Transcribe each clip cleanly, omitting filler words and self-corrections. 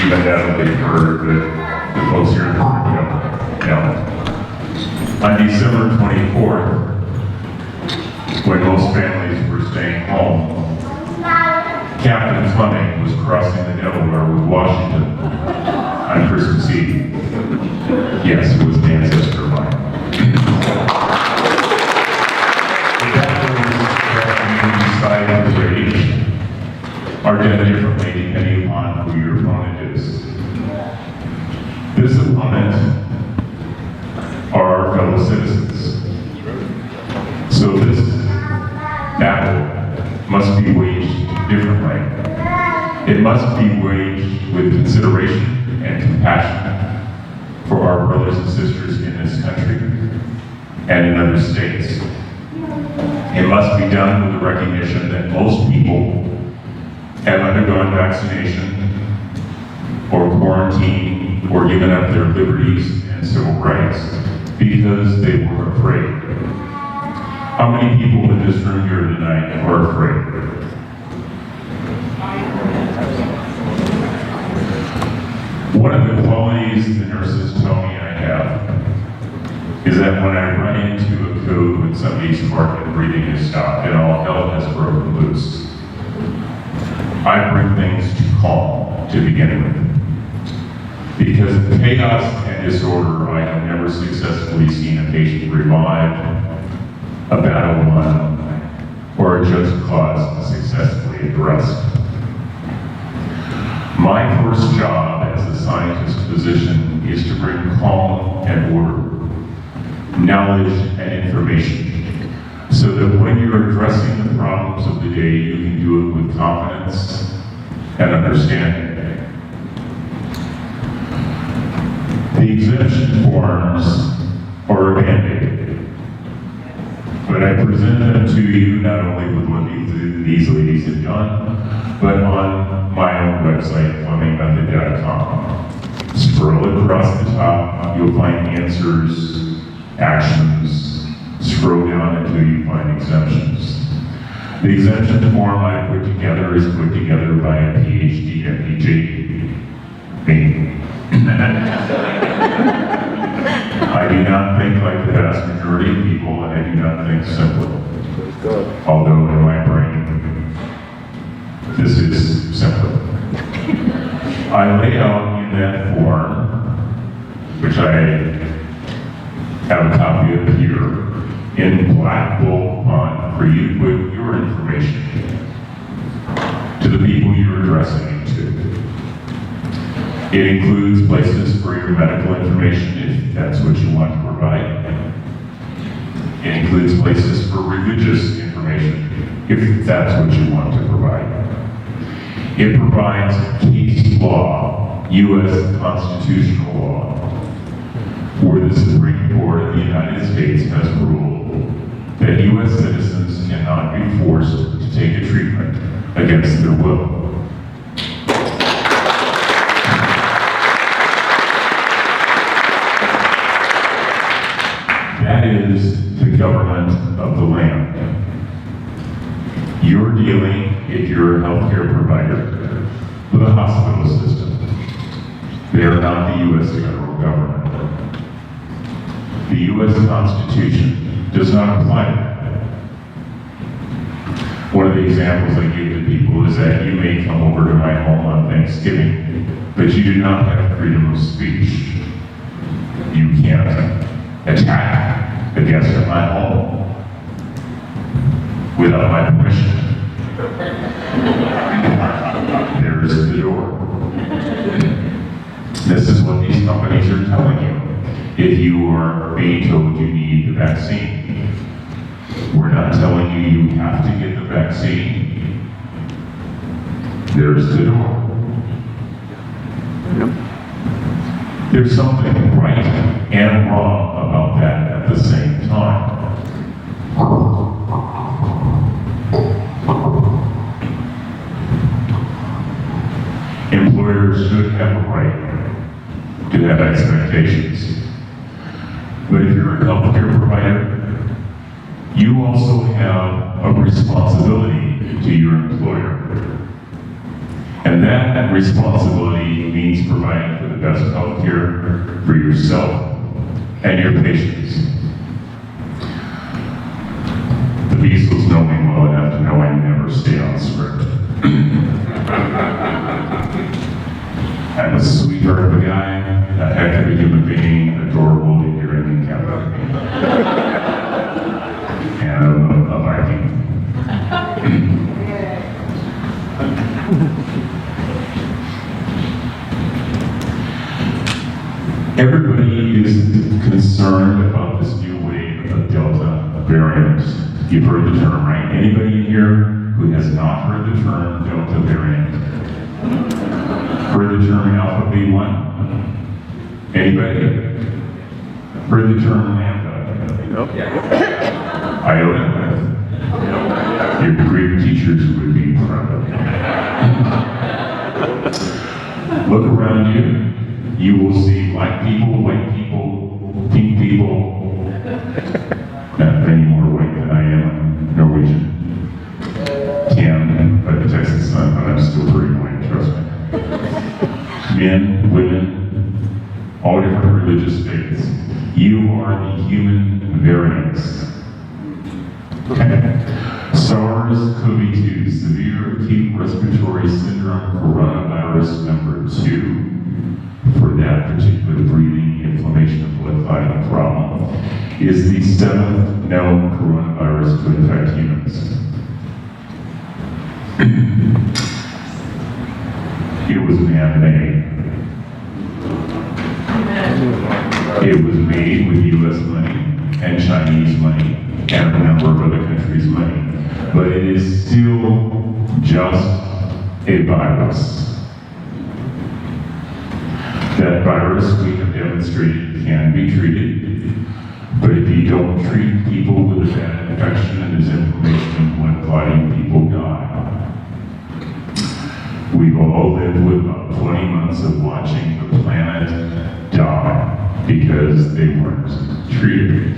you've undoubtedly heard that the folks here don't. On December 24th, when most families were staying home, Captain Fleming was crossing the Delaware with Washington on Christmas Eve. Yes, it was the ancestor line. The battles that we decide to wage are done differently depending upon who your opponent is. This opponent are our fellow citizens. So this battle must be waged differently. It must be waged with consideration and compassion for our brothers and sisters in this country and in other states. It must be done with the recognition that most people have undergone vaccination or quarantine or given up their liberties and civil rights because they were afraid. How many people in this room here tonight are afraid? One of the qualities the nurses tell me I have is that when I run into a code when somebody's heart and breathing is stopped and all hell has broken loose, I bring things to calm to begin with. Because in chaos and disorder, I have never successfully seen a patient revived, a battle won, or a just cause successfully addressed. My first job as a scientist physician is to bring calm and order, knowledge and information, so that when you're addressing the problems of the day, you can do it with confidence and understanding. The exemption forms are a band-aid, but I present them to you not only with what these ladies have done, but on my own website, FlemingMethod.com. Scroll across the top, you'll find answers, actions. Scroll down until you find exemptions. The exemption form I put together is put together by a PhD MPG. Me. I do not think like the vast majority of people, and I do not think simply. Although in my brain, this is simple. I lay out in that form, which I have a copy of here, in black bold font for you to put your information to the people you're addressing it to. It includes places for your medical information if that's what you want to provide. It includes places for religious information if that's what you want to provide. It provides case law, U.S. constitutional law, where the Supreme Court of the United States has ruled that U.S. citizens cannot be forced to take a treatment against their will. That is the government of the land. You're dealing, if you're a healthcare provider, with a hospital system. They are not the U.S. federal government. The U.S. Constitution does not apply to that. One of the examples I give to people is that you may come over to my home on Thanksgiving, but you do not have freedom of speech. You can't attack a guest at my home without my permission. There's the door. This is what these companies are telling you. If you are being told you need the vaccine, we're not telling you you have to get the vaccine. There's the door. There's something right and wrong about that at the same time. Employers should have a right to have expectations. But if you're a healthcare provider, you also have a responsibility to your employer. And that responsibility means providing for the best health care for yourself and your patients. The Beasles know me well enough to know I never stay on script. I'm a sweetheart of a guy, a heck of a human being, adorable to hear and encounter. And a Viking. Everybody is concerned about this new wave of Delta variant. You've heard the term, right? Anybody in here who has not heard the term Delta variant? Heard the term Alpha B1? Anybody? Heard the term Lambda? Nope. Iota? Your Greek teachers would be proud of you. Look around you. You will see black people, white people, pink people. Not any more white than I am. I'm Norwegian. Tan, but the Texas sun, but I'm still pretty white, trust me. Men, women, all different religious faiths. You are the human variants. SARS-CoV-2, severe acute respiratory syndrome coronavirus number 2. For that particular breathing, inflammation, and blood clotting problem, is the 7th known coronavirus to infect humans. It was man-made. It was made with US money and Chinese money and a number of other countries' money. But it is still just a virus. That virus, we have demonstrated, can be treated, but if you don't treat people with a bad infection and there's inflammation and blood clotting, people die. We've all lived with about 20 months of watching the planet die because they weren't treated.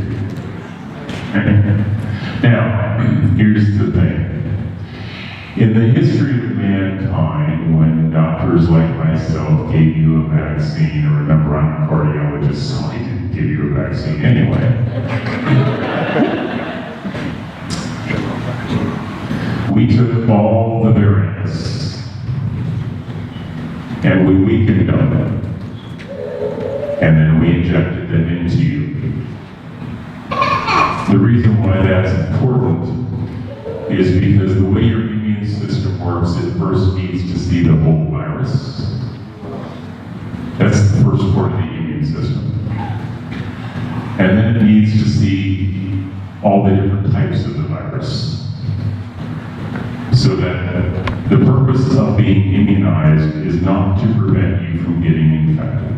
Now, here's the thing. In the history of mankind, when doctors like myself gave you a vaccine, or remember I'm a cardiologist, so I didn't give you a vaccine anyway. We took all the variants and we weakened them, and then we injected them into you. The reason why that's important is because the way your immune system works, it first needs to see the whole virus. That's the first part of the immune system. And then it needs to see all the different types of the virus. So that the purpose of being immunized is not to prevent you from getting infected.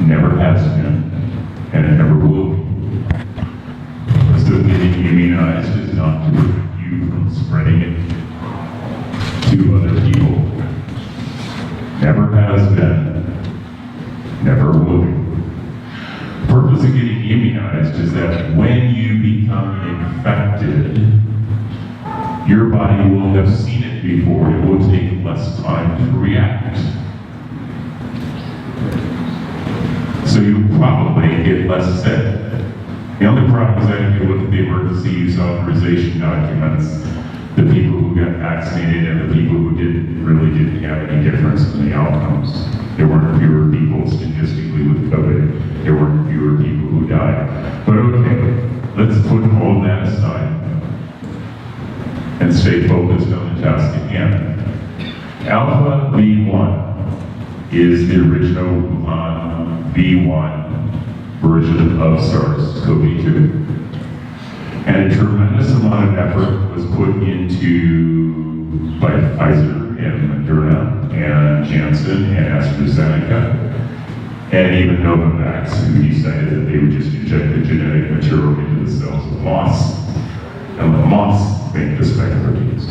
Never has been, and it never will be. So getting immunized is not to prevent you from spreading it to other people. Never has been, never will be. The purpose of getting immunized is that when you become infected, your body will have seen it before. It will take less time to react. So you probably get less sick. The only problem is that if you look at the emergency use authorization documents, the people who got vaccinated and the people who didn't have any difference in the outcomes. There weren't fewer people statistically with COVID. There weren't fewer people who died. But okay, let's put all that aside and stay focused on the task at hand. Alpha B1 is the original B1 version of SARS-CoV-2. And a tremendous amount of effort was put into by Pfizer and Moderna and Janssen and AstraZeneca and even Novavax, who decided that they would just inject the genetic material into the cells of moths and let moths make the spike proteins.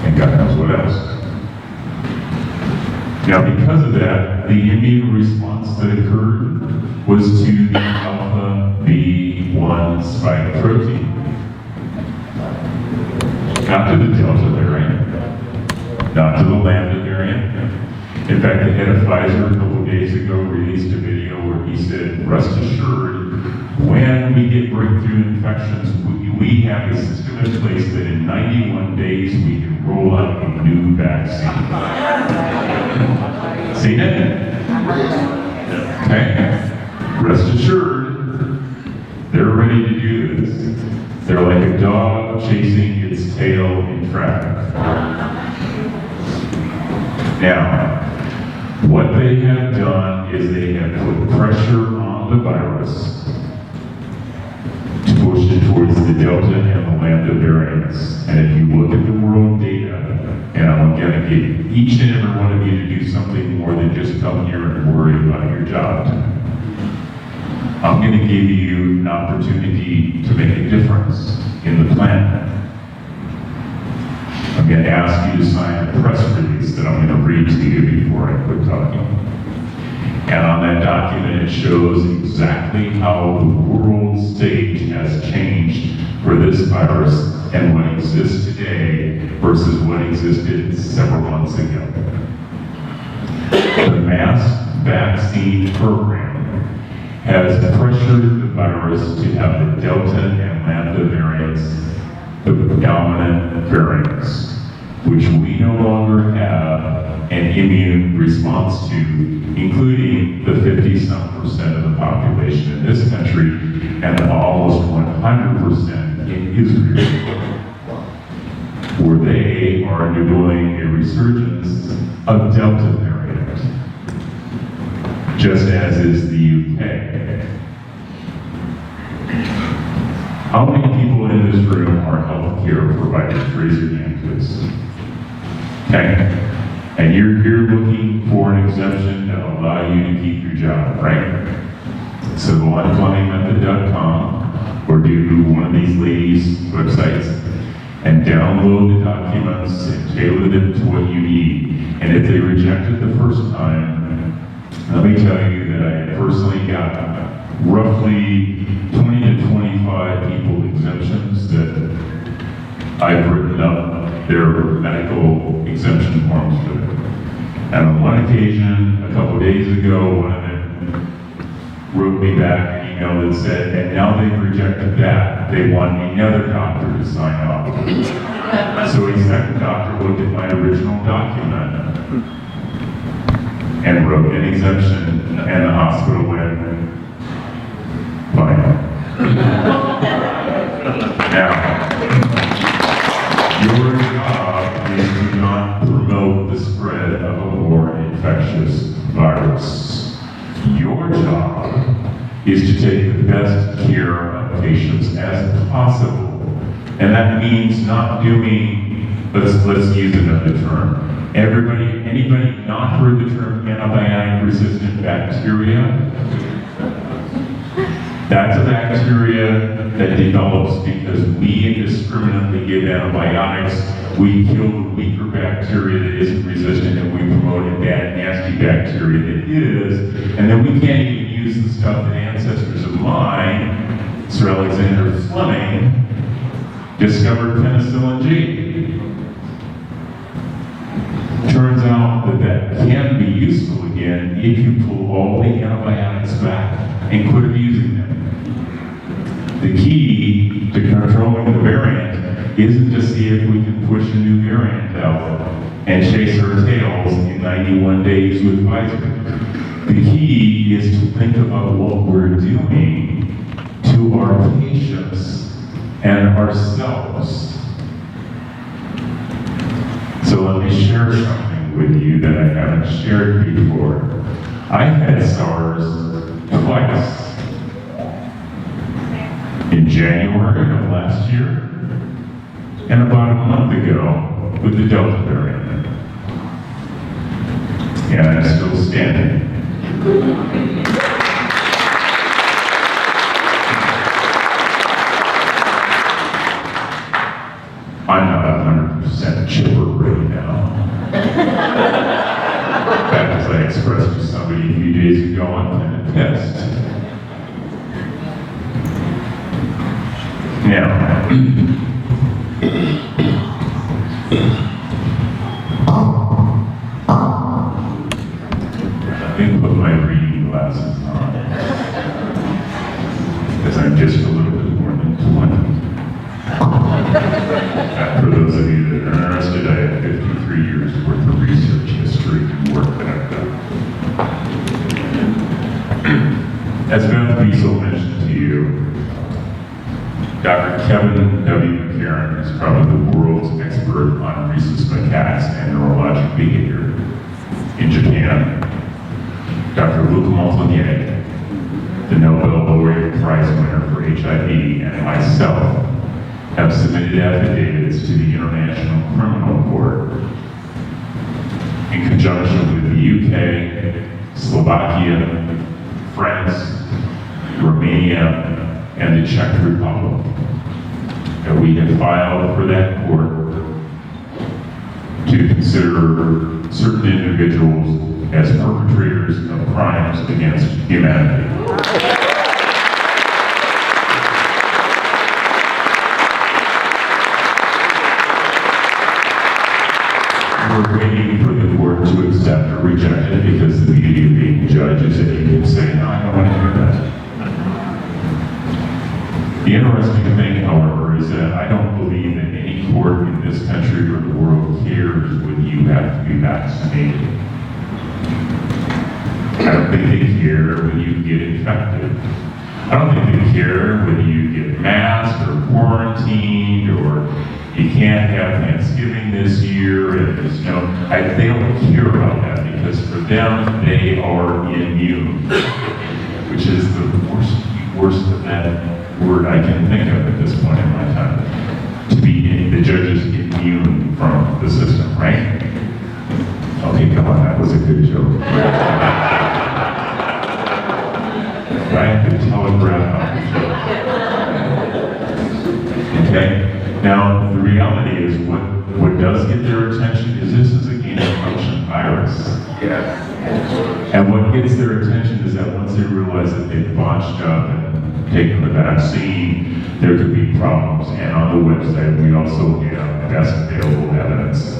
And God knows what else. Now, because of that, the immune response that occurred was to the alpha B1 spike protein. Not to the Delta variant. not to the Lambda variant. In fact, the head of Pfizer a couple of days ago released a video where he said, rest assured, when we get breakthrough infections, we have a system in place that in 91 days we can roll out a new vaccine. Seen it? Okay? Rest assured, they're ready to do this. They're like a dog chasing its tail in traffic. Now, what they have done is they have put pressure on the virus to push it towards the Delta and the Lambda variants. And if you look at the world data, and I'm going to get each and every one of you to do something more than just come here and worry about your job. I'm going to give you an opportunity to make a difference in the planet. I'm going to ask you to sign a press release that I'm going to read to you before I quit talking. And on that document, it shows exactly how the world stage has changed for this virus and what exists today versus what existed several months ago. The mass vaccine program has pressured the virus to have the Delta and Lambda variants, the dominant variants, which we no longer have an immune response to, including the 50-some% of the population in this country and almost 100% in Israel, where they are undergoing a resurgence of Delta variant, just as is the UK. How many people in this room are healthcare providers? Raise your hand, please. Okay. And you're here looking for an exemption to allow you to keep your job, right? So go on FlemingMethod.com or do one of these ladies' websites and download the documents and tailor them to what you need. And if they reject it the first time, let me tell you that I personally got roughly 20 to 25 people exemptions that I've written up their medical exemption forms for them. And on one occasion, a couple days ago, one of them wrote me back an email that said, and now they've rejected that, they want another doctor to sign off. So a second doctor looked at my original document and wrote an exemption, and the hospital went, fine. Now, your job is to not promote the spread of a more infectious virus. Your job is to take the best care of patients as possible. And that means not doing, let's use another term. Anybody not heard the term antibiotic-resistant bacteria? That's a bacteria that develops because we indiscriminately give antibiotics. We kill the weaker bacteria that isn't resistant, and we promote a bad, nasty bacteria that is. And then we can't even use the stuff that ancestors of mine, Sir Alexander Fleming, discovered penicillin G. Turns out that can be useful again if you pull all the antibiotics back and quit abusing them. The key to controlling the variant isn't to see if we can push a new variant out and chase our tails in 91 days with Pfizer. The key is to think about what we're doing to our patients and ourselves. So let me share something with you that I haven't shared before. I've had SARS twice. In January of last year, and about a month ago with the Delta variant. And I'm still standing. I'm not 100% chipper right now. In fact, as I expressed to somebody a few days ago, I'm kind of pissed. Now, I'm just a little bit more than 20. For those of you that are interested, I have 53 years worth of research history and work that I've done. As Beth Wiesel mentioned to you, Dr. Kevin W. McCarran is probably the world's expert on rhesus macaques and neurologic behavior. In Japan, Dr. Luca Montagnier, the Nobel Laureate Prize winner for HIV, and myself have submitted affidavits to the International Criminal Court in conjunction with the UK, Slovakia, France, Romania, and the Czech Republic, that we have filed for that court to consider certain individuals as perpetrators of crimes against humanity. We're waiting for the court to accept or reject it because the beauty of being a judge is that you can say, no, I don't want to hear that. The interesting thing, however, is that I don't believe that any court in this country or the world cares whether you have to be vaccinated. I don't think they care when you get infected. I don't think they care whether you get masked or quarantined or you can't have Thanksgiving this year. And there's they don't care about that because for them, they are immune, which is the worst of that word I can think of at this point in my time. To be the judges immune from the system, right? Okay, come on, that was a good joke. I have to telegraph out the joke. Okay? Now, the reality is what does get their attention is this is a gain-of-function virus. Yeah. And what gets their attention is that once they realize that they've botched up and taken the vaccine, there could be problems. And on the website, we also have best available evidence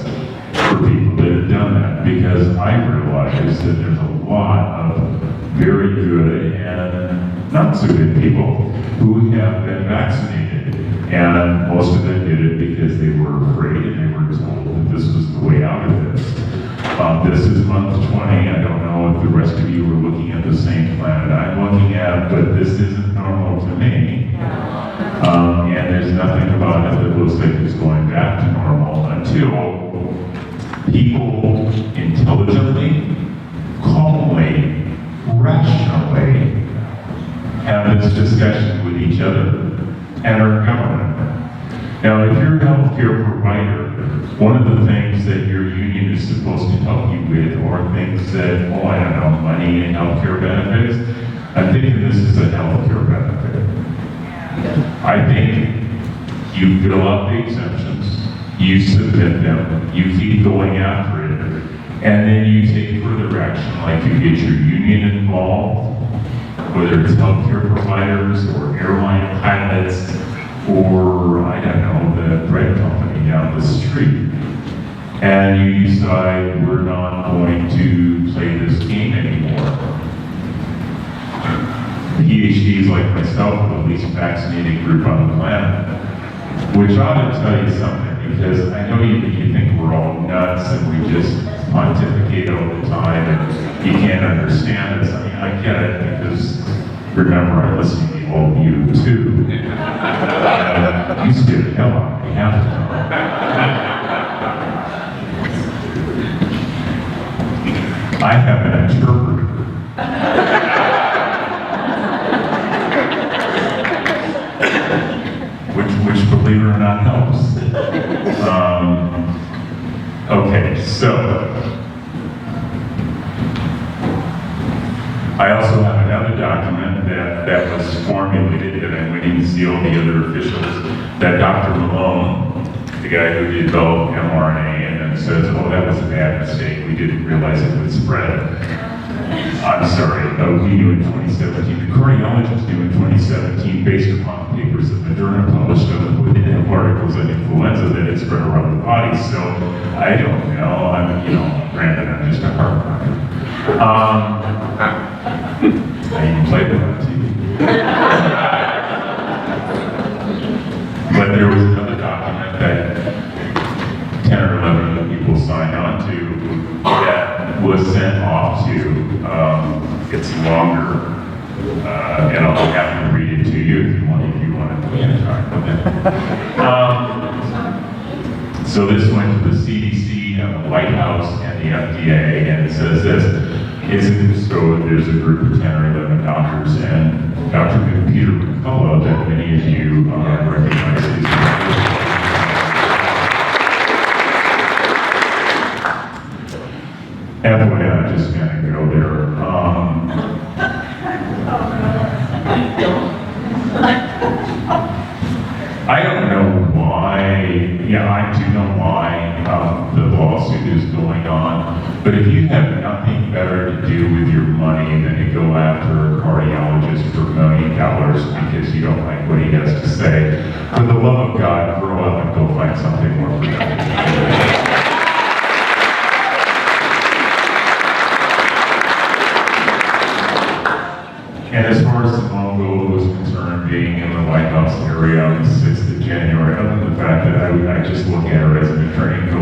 for people that have done that. Because I realize that there's a lot of very good and not so good people who have been vaccinated. And most of them did it because they were afraid and they were told that this was the way out of this. This is month 20. I don't know if the rest of you are looking at the same planet I'm looking at, but this isn't normal to me. And there's nothing about it that looks like it's going back to normal until people intelligently, calmly, rationally have this discussion with each other and our government. Now, if you're a healthcare provider, one of the things that your union is supposed to help you with are things that, money and healthcare benefits. I'm thinking this is a healthcare benefit. I think you fill out the exemptions, you submit them, you keep going after it, and then you take further action, like you get your union involved, whether it's healthcare providers or airline pilots or, the bread company down the street. And you decide we're not going to play this game anymore. PhDs like myself are the least vaccinated group on the planet, which ought to tell you something, because I know you think we're all nuts and we just pontificate all the time and you can't understand us. I get it, because remember, I listen to all of you too. You scare the hell out of me half the time. I have an interpreter. Which, believe it or not, helps. Okay, so I also have another document that was formulated, and I went in to see all the other officials, that Dr. Malone, the guy who developed mRNA, and then says, oh, that was a bad mistake. We didn't realize it would spread. I'm sorry, we knew in 2017, the cardiologists knew in 2017, based upon papers that Moderna published within articles on influenza, that it spread around the body. So I don't know. Granted, I'm just a heart doctor. I even played it on TV. And I'll be happy to read it to you if you want to So this went to the CDC and the White House and the FDA, and it says this. So there's a group of 10 or 11 doctors, and Dr. Peter McCullough, that many of you recognize. FYI, I'm just gonna go there. I don't know why, I do know why the lawsuit is going on, but if you have nothing better to do with your money than to go after a cardiologist for $1 million because you don't like what he has to say, for the love of God, grow up and go find something more productive. And as far as the Mongol was concerned, being in the White House area on the 6th of January, other than the fact that I just look at her as an attorney and go,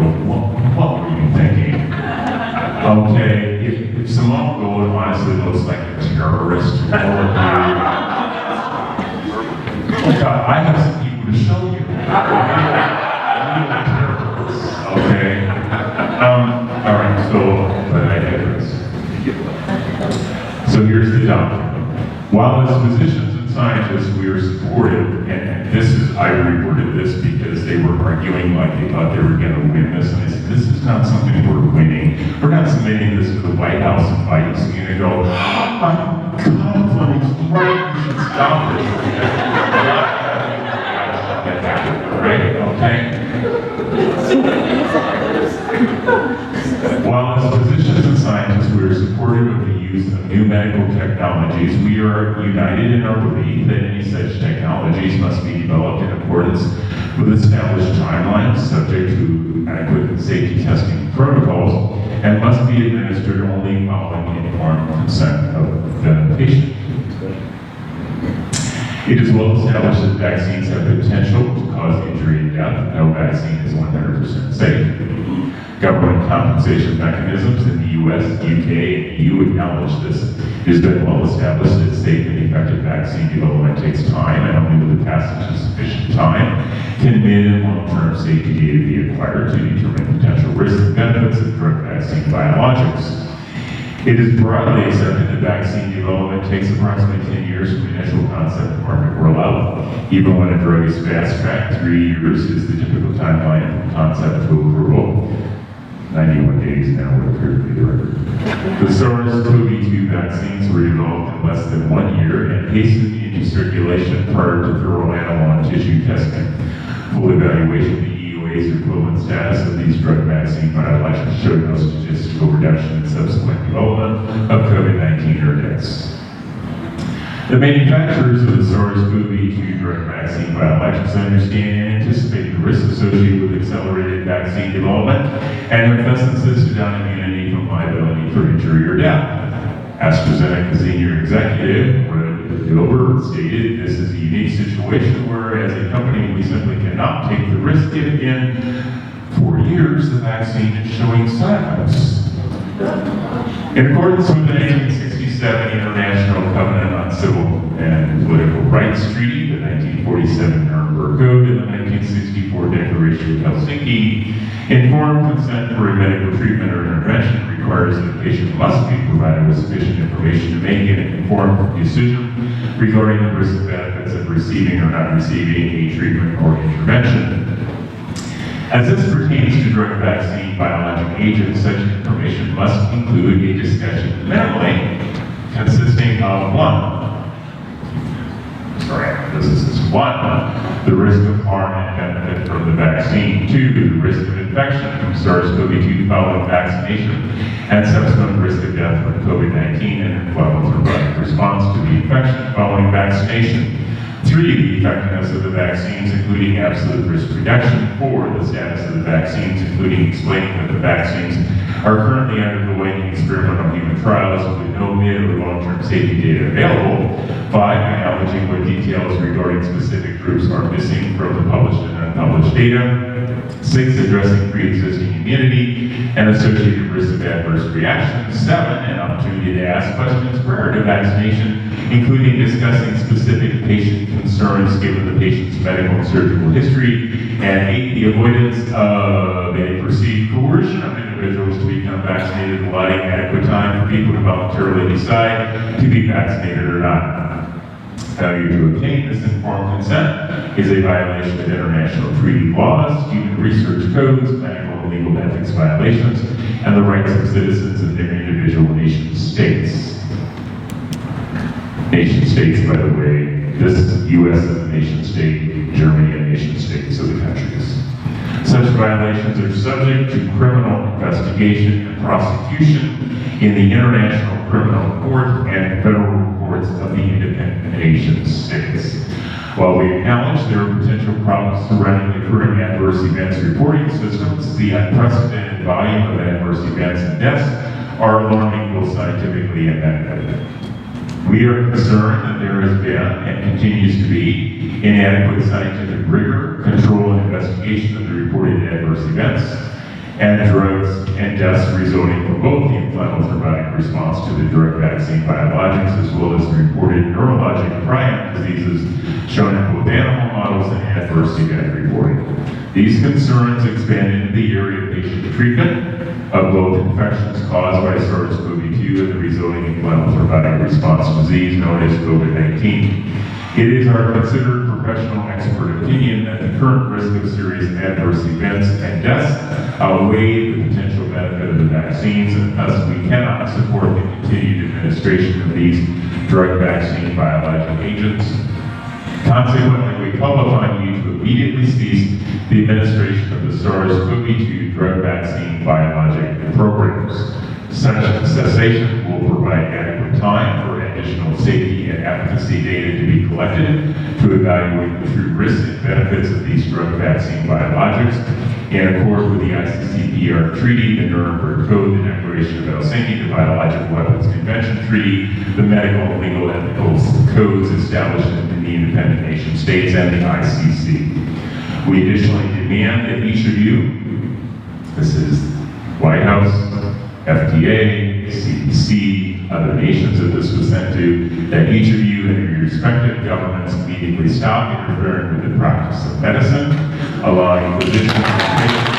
what were you thinking? Okay, if Simone Gold honestly looks like a terrorist, all of you, oh God, I have some people to show you. Okay? All right, but I digress. So here's the document. While as physicians and scientists we are supported, and I reworded this because they were arguing like they thought they were going to win this, and I said, this is not something we're winning. We're not submitting this to the White House and fighting, so you're going to go, oh my God, right, you should stop this. Right, okay? While as physicians and scientists we are supportive of the use of new medical technologies, we are united in our belief that any such technologies must be developed in accordance with established timelines, subject to adequate safety testing protocols, and must be administered only following informed consent of the patient. It is well established that vaccines have potential to cause injury and death. No vaccine is 100% safe. Government compensation mechanisms in the US, UK, and EU acknowledge this. It has been well established that safe and effective vaccine development takes time, and only with the passage of sufficient time can mid and long-term safety data be acquired to determine potential risks and benefits of drug vaccine biologics. It is broadly accepted that vaccine development takes approximately 10 years from initial concept to market rollout. Even when a drug is fast-tracked, 3 years is the typical timeline from concept to approval. 91 days now would appear to be the record. The SARS-CoV-2 vaccines were developed in less than 1 year and hastened into circulation prior to thorough animal and tissue testing. Full evaluation of the EUA's equivalent status of these drug vaccine biologics showed no statistical reduction in subsequent development of COVID-19 or deaths. The manufacturers of the SARS-CoV-2 drug vaccine biologics understand and anticipate the risks associated with accelerated vaccine development and have thus insisted on immunity from liability for injury or death. AstraZeneca senior executive Gilbert stated, "This is a unique situation where, as a company, we simply cannot take the risk if in 4 years the vaccine is showing side effects." In accordance with the 1967 International Covenant on Civil and Political Rights Treaty, the 1947 Nuremberg Code, and the 1964 Declaration of Helsinki, informed consent for a medical treatment or intervention requires that the patient must be provided with sufficient information to make an informed decision regarding the risks and benefits of receiving or not receiving a treatment or intervention. As this pertains to drug vaccine biologic agents, such information must include a discussion minimally consisting of 1, the risk of harm and benefit from the vaccine, 2, the risk of infection from SARS-CoV-2 following vaccination, and subsequent risk of death from COVID-19 and inflammatory response to the infection following vaccination. 3, the effectiveness of the vaccines, including absolute risk reduction. 4, the status of the vaccines, including explaining that the vaccines are currently undergoing experimental human trials with no mid or long-term safety data available. 5, acknowledging what details regarding specific groups are missing from the published and unpublished data. 6, addressing pre-existing immunity and associated risks of adverse reactions. 7, an opportunity to ask questions prior to vaccination, including discussing specific patient concerns given the patient's medical and surgical history. And 8, the avoidance of any perceived coercion of individuals to become vaccinated, allowing adequate time for people to voluntarily decide to be vaccinated or not. Failure to obtain this informed consent is a violation of international treaty laws, human research codes, medical and legal ethics violations, and the rights of citizens in their individual nation states. Nation states, by the way, this U.S. is a nation state, Germany a nation state, so the countries. Such violations are subject to criminal investigation and prosecution in the International Criminal Court and federal courts of the independent nation states. While we acknowledge there are potential problems surrounding the current adverse events reporting systems, the unprecedented volume of adverse events and deaths are alarming both scientifically and medically. We are concerned that there has been and continues to be inadequate scientific rigor, control, and investigation of the reported adverse events and drugs and deaths resulting from both the inflammatory response to the direct vaccine biologics as well as the reported neurologic prion diseases shown in both animal models and adverse event reporting. These concerns expand into the area of patient treatment of both infections caused by SARS-CoV-2 and the resulting inflammatory response disease known as COVID-19. It is our considered professional expert opinion that the current risk of serious adverse events and deaths outweigh the potential benefit of the vaccines, and thus we cannot support the continued administration of these drug vaccine biologic agents. Consequently, we call upon you to immediately cease the administration of the SARS-CoV-2 drug vaccine biologic programs. Such cessation will provide adequate time for additional safety and efficacy data to be collected to evaluate the true risks and benefits of these drug vaccine biologics in accord with the ICCPR Treaty, the Nuremberg Code, the Declaration of Helsinki, the Biological Weapons Convention Treaty, the medical and legal ethical codes established in the independent nation states, and the ICC. We additionally demand that each of you, this is White House, FDA, CDC, other nations that this was sent to, that each of you and your respective governments immediately stop interfering with the practice of medicine, allowing physicians and patients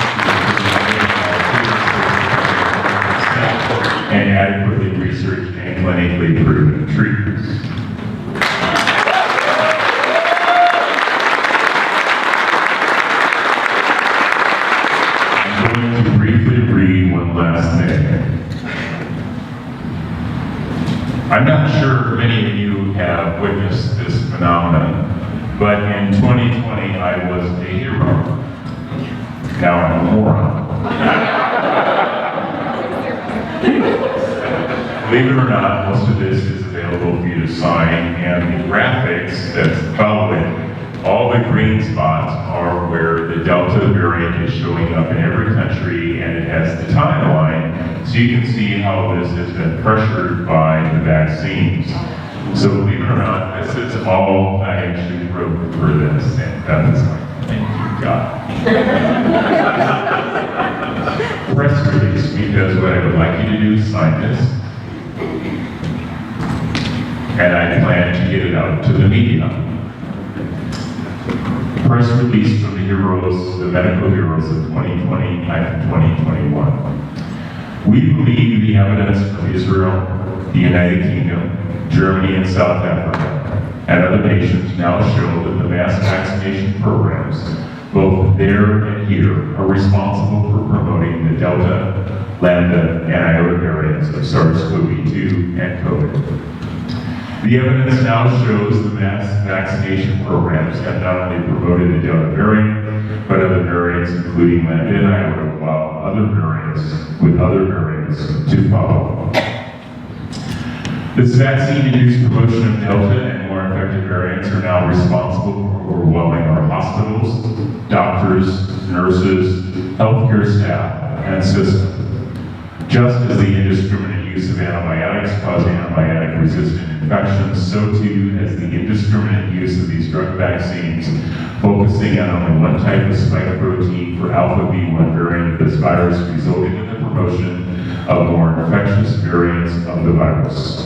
and adequately researched and clinically proven treatments. Last thing. I'm not sure many of you have witnessed this phenomenon, but in 2020 I was a hero. Now I'm a moron. Believe it or not, most of this is available for you to sign, and the graphics that follow it, all the green spots are where the Delta variant is showing up in every country, and it has the timeline, so you can see how this has been pressured by the vaccines. So believe it or not, this is all I actually wrote for this, and that is like, thank you, God. Press release, because what I would like you to do is sign this, and I plan to get it out to the media. Press release from the heroes, the medical heroes of 2020 and 2021. We believe the evidence from Israel, the United Kingdom, Germany, and South Africa, and other nations now show that the mass vaccination programs, both there and here, are responsible for promoting the Delta, Lambda, and Iota variants of SARS-CoV-2 and COVID. The evidence now shows the mass vaccination programs have not only promoted the Delta variant, but other variants including Lambda and Iota, while other variants with other variants to follow. This vaccine-induced promotion of Delta and more infected variants are now responsible for overwhelming our hospitals, doctors, nurses, healthcare staff, and system. Just as the indiscriminate use of antibiotics cause antibiotic-resistant infections, so too has the indiscriminate use of these drug vaccines, focusing on only one type of spike protein for alpha V1 variant of this virus, resulting in the promotion of more infectious variants of the virus.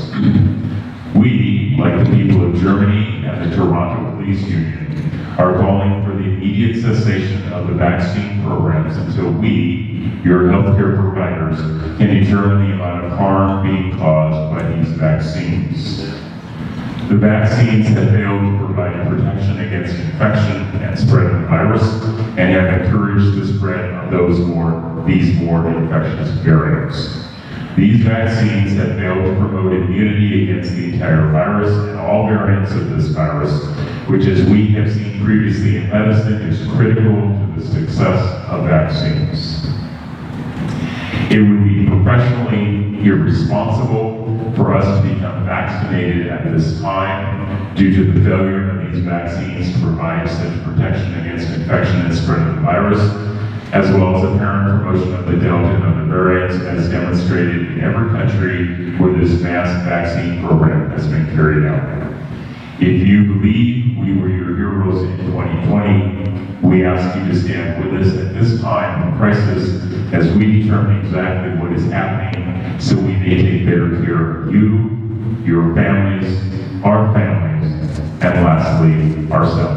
We, like the people of Germany and the Toronto Police Union, are calling for the immediate cessation of the vaccine programs until we, your healthcare providers, can determine the amount of harm being caused by these vaccines. The vaccines have failed to provide protection against infection and spread of the virus, and have encouraged the spread of these more infectious variants. These vaccines have failed to promote immunity against the entire virus and all variants of this virus, which, as we have seen previously in medicine, is critical to the success of vaccines. It would be professionally irresponsible for us to become vaccinated at this time due to the failure of these vaccines to provide such protection against infection and spread of the virus, as well as apparent promotion of the Delta and other variants, as demonstrated in every country where this mass vaccine program has been carried out. If you believe we were your heroes in 2020, we ask you to stand with us at this time of crisis as we determine exactly what is happening, so we may take better care of you, your families, our families, and lastly, ourselves.